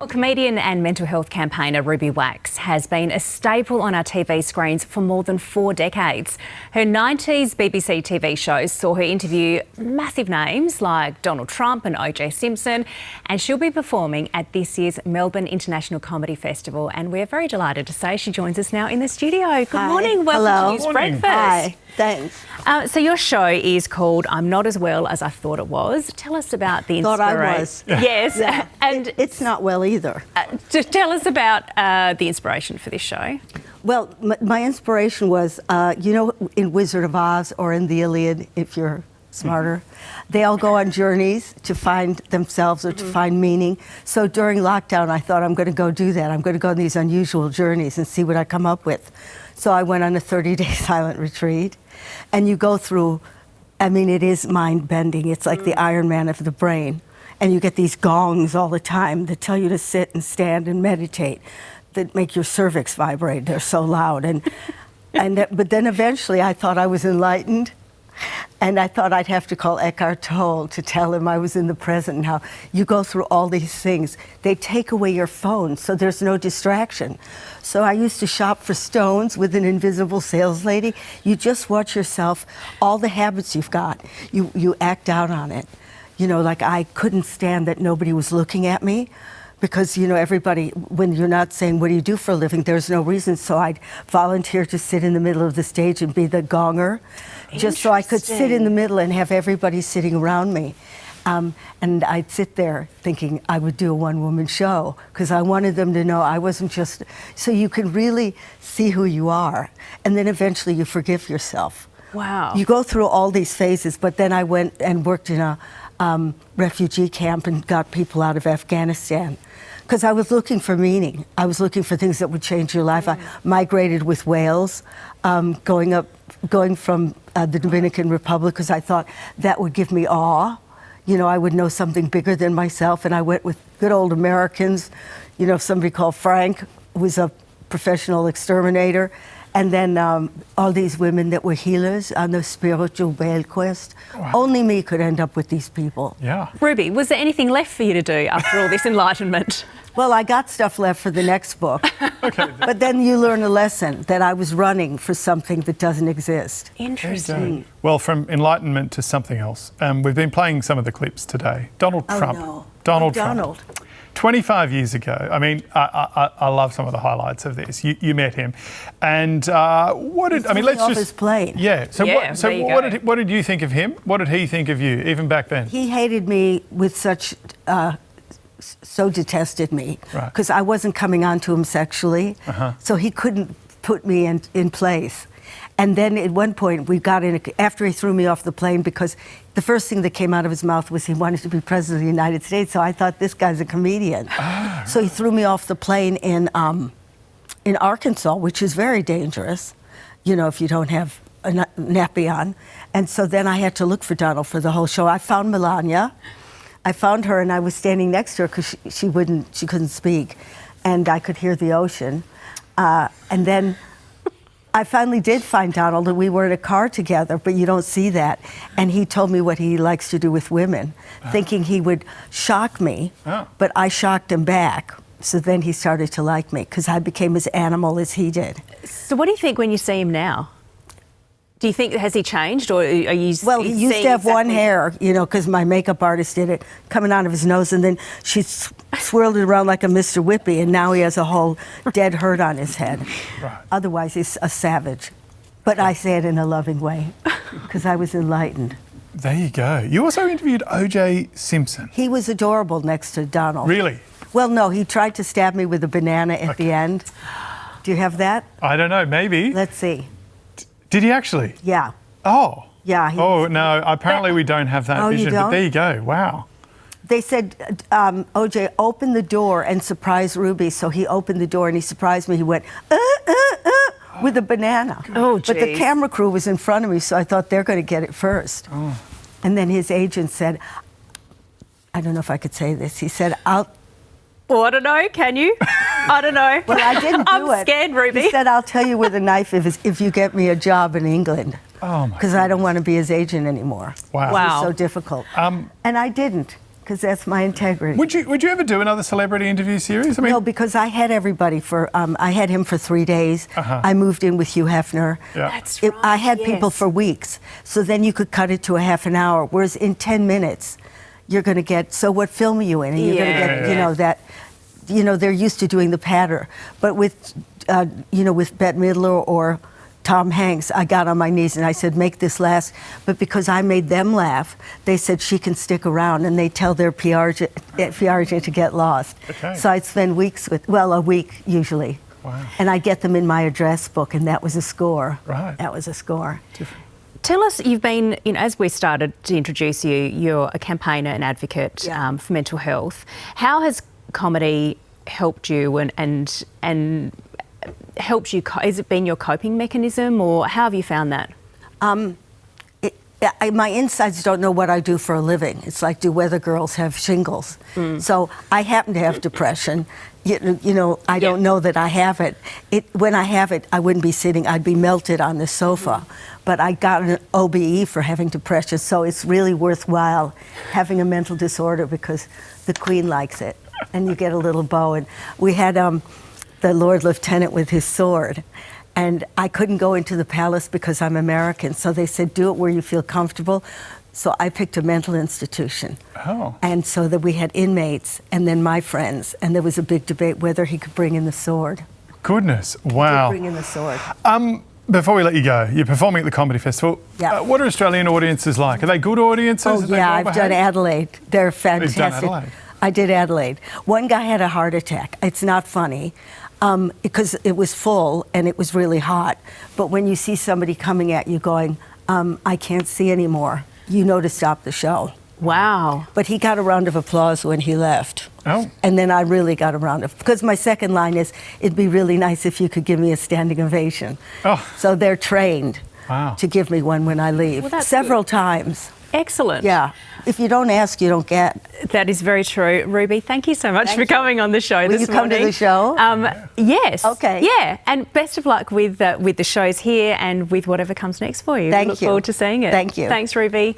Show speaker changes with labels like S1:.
S1: Well, comedian and mental health campaigner Ruby Wax has been a staple on our TV screens for more than 4 decades. Her 90s BBC TV shows saw her interview massive names like Donald Trump and OJ Simpson, and she'll be performing at this year's Melbourne International Comedy Festival. And we're very delighted to say she joins us now in the studio. Good morning. Welcome
S2: Hello.
S1: to News Breakfast.
S2: Hi. Thanks.
S1: So your show is called I'm Not As Well As I Thought It Was. Tell us about the inspiration.
S2: Thought I was.
S1: Yes.
S2: Yeah.
S1: And
S2: it's not well either.
S1: just tell us about the inspiration for this show.
S2: Well, my inspiration was, in Wizard of Oz or in the Iliad, if you're smarter, they all go on journeys to find themselves or to find meaning. So during lockdown, I thought I'm going to go do that. I'm going to go on these unusual journeys and see what I come up with. So I went on a 30-day silent retreat, and you go through, it is mind-bending. It's like the Iron Man of the brain. And you get these gongs all the time that tell you to sit and stand and meditate, that make your cervix vibrate. They're so loud. But then eventually I thought I was enlightened, and I thought I'd have to call Eckhart Tolle to tell him I was in the present and how you go through all these things. They take away your phone, so there's no distraction. So I used to shop for stones with an invisible sales lady. You just watch yourself, all the habits you've got, you act out on it. Like I couldn't stand that nobody was looking at me. Because, everybody, when you're not saying, what do you do for a living, there's no reason. So I'd volunteer to sit in the middle of the stage and be the gonger, just so I could sit in the middle and have everybody sitting around me. And I'd sit there thinking I would do a one-woman show, because I wanted them to know I wasn't just... So you can really see who you are. And then eventually you forgive yourself.
S1: Wow.
S2: You go through all these phases, but then I went and worked in a refugee camp and got people out of Afghanistan. Because I was looking for meaning. I was looking for things that would change your life. I migrated with whales, going from the Dominican Republic, because I thought that would give me awe. I would know something bigger than myself. And I went with good old Americans. Somebody called Frank, who was a professional exterminator. And then all these women that were healers on the spiritual whale quest. Wow. Only me could end up with these people.
S3: Yeah.
S1: Ruby, was there anything left for you to do after all this enlightenment?
S2: Well, I got stuff left for the next book.
S3: Okay.
S2: But then you learn a lesson that I was running for something that doesn't exist.
S1: Interesting.
S3: Well, from enlightenment to something else. We've been playing some of the clips today. Donald Trump.
S2: No.
S3: Donald Trump. 25 years ago, I love some of the highlights of this. You met him, and let's
S2: off
S3: just
S2: his plane.
S3: Yeah. So
S1: yeah,
S3: what did you think of him? What did he think of you, even back then?
S2: He hated me with such, so detested me, because I wasn't coming on to him sexually, so he couldn't put me in place. And then at one point we got in, after he threw me off the plane, because the first thing that came out of his mouth was he wanted to be president of the United States. So I thought, this guy's a comedian. So he threw me off the plane in Arkansas, which is very dangerous, if you don't have a nappy on. And so then I had to look for Donald for the whole show. I found Melania. I found her, and I was standing next to her because she couldn't speak, and I could hear the ocean. And then I finally did find Donald, and we were in a car together, but you don't see that. And he told me what he likes to do with women, thinking he would shock me, but I shocked him back. So then he started to like me, because I became as animal as he did.
S1: So what do you think when you see him now? Do you think, has he changed, or are you?
S2: Well, he used to have one hair, because my makeup artist did it, coming out of his nose, and then she swirled it around like a Mr. Whippy, and now he has a whole dead hurt on his head.
S3: Right.
S2: Otherwise, he's a savage. But I say it in a loving way, because I was enlightened.
S3: There you go. You also interviewed OJ Simpson.
S2: He was adorable next to Donald.
S3: Really?
S2: Well, no, he tried to stab me with a banana at the end. Do you have that?
S3: I don't know, maybe.
S2: Let's see.
S3: Did he actually?
S2: Yeah.
S3: Oh.
S2: Yeah.
S3: No, apparently we don't have that vision.
S2: You don't?
S3: But there you go. Wow.
S2: They said, OJ, open the door and surprise Ruby. So he opened the door and he surprised me. He went, with a banana.
S1: Oh,
S2: but the camera crew was in front of me, so I thought they're going to get it first. Oh. And then his agent said, I don't know if I could say this. He said,
S1: Well, I don't know. Can you? I don't know.
S2: Well, I didn't do it.
S1: I'm scared, Ruby.
S2: He said, I'll tell you with a knife if you get me a job in England.
S3: Oh, my
S2: Because I don't want to be his agent anymore.
S3: Wow.
S2: It was so difficult. And I didn't. because that's my integrity.
S3: Would you ever do another celebrity interview series? I mean,
S2: No, because I had everybody for, I had him for 3 days. I moved in with Hugh Hefner.
S3: Yeah.
S1: That's right.
S2: I had
S1: yes.
S2: people for weeks. So then you could cut it to a half an hour, whereas in 10 minutes, you're going to get, so what film are you in? And you're going to get, you know, that, you know, they're used to doing the patter. But with, you know, with Bette Midler or Tom Hanks, I got on my knees and I said, make this last. But because I made them laugh, they said she can stick around, and they tell their PR agent to get lost.
S3: Okay.
S2: So I'd spend weeks with, well, a week usually.
S3: Wow.
S2: And I get them in my address book, and that was a score.
S3: Right.
S2: That was a score.
S1: Tell us, you've been, you know, as we started to introduce you, you're a campaigner and advocate for mental health. How has comedy helped you and helped you? Has it been your coping mechanism, or how have you found that?
S2: My insides don't know what I do for a living. It's like, do weather girls have shingles? So I happen to have depression. You know, I don't know that I have it. When I have it, I wouldn't be sitting, I'd be melted on the sofa. But I got an OBE for having depression, so it's really worthwhile having a mental disorder because the Queen likes it. And you get a little bow. And we had the Lord Lieutenant with his sword. And I couldn't go into the palace because I'm American. So they said, do it where you feel comfortable. So I picked a mental institution.
S3: Oh.
S2: And so that we had inmates and then my friends. And there was a big debate whether he could bring in the sword.
S3: Goodness,
S2: He
S3: wow.
S2: did bring in the sword.
S3: Before we let you go, you're performing at the Comedy Festival.
S2: Yeah.
S3: What are Australian audiences like? Are they good audiences?
S2: Oh,
S3: Are they
S2: yeah,
S3: well
S2: I've done
S3: behaved?
S2: Adelaide. They're fantastic.
S3: You've done Adelaide?
S2: I did Adelaide. One guy had a heart attack. It's not funny because it was full and it was really hot. But when you see somebody coming at you going, I can't see anymore, you know to stop the show.
S1: Wow.
S2: But he got a round of applause when he left.
S3: Oh.
S2: And then I really got a round of, because my second line is, it'd be really nice if you could give me a standing ovation.
S3: Oh.
S2: So they're trained
S3: Wow.
S2: to give me one when I leave.
S1: Well, that's
S2: several times.
S1: Excellent.
S2: Yeah. If you don't ask, you don't get.
S1: That is very true. Ruby, thank you so much
S2: Thank
S1: for
S2: you.
S1: coming on the show
S2: Will
S1: this
S2: you come
S1: morning.
S2: to the show?
S1: Yes.
S2: Okay.
S1: Yeah, and best of luck with the shows here and with whatever comes next for you.
S2: Thank
S1: Look
S2: you.
S1: forward to seeing it.
S2: Thank you.
S1: Thanks, Ruby.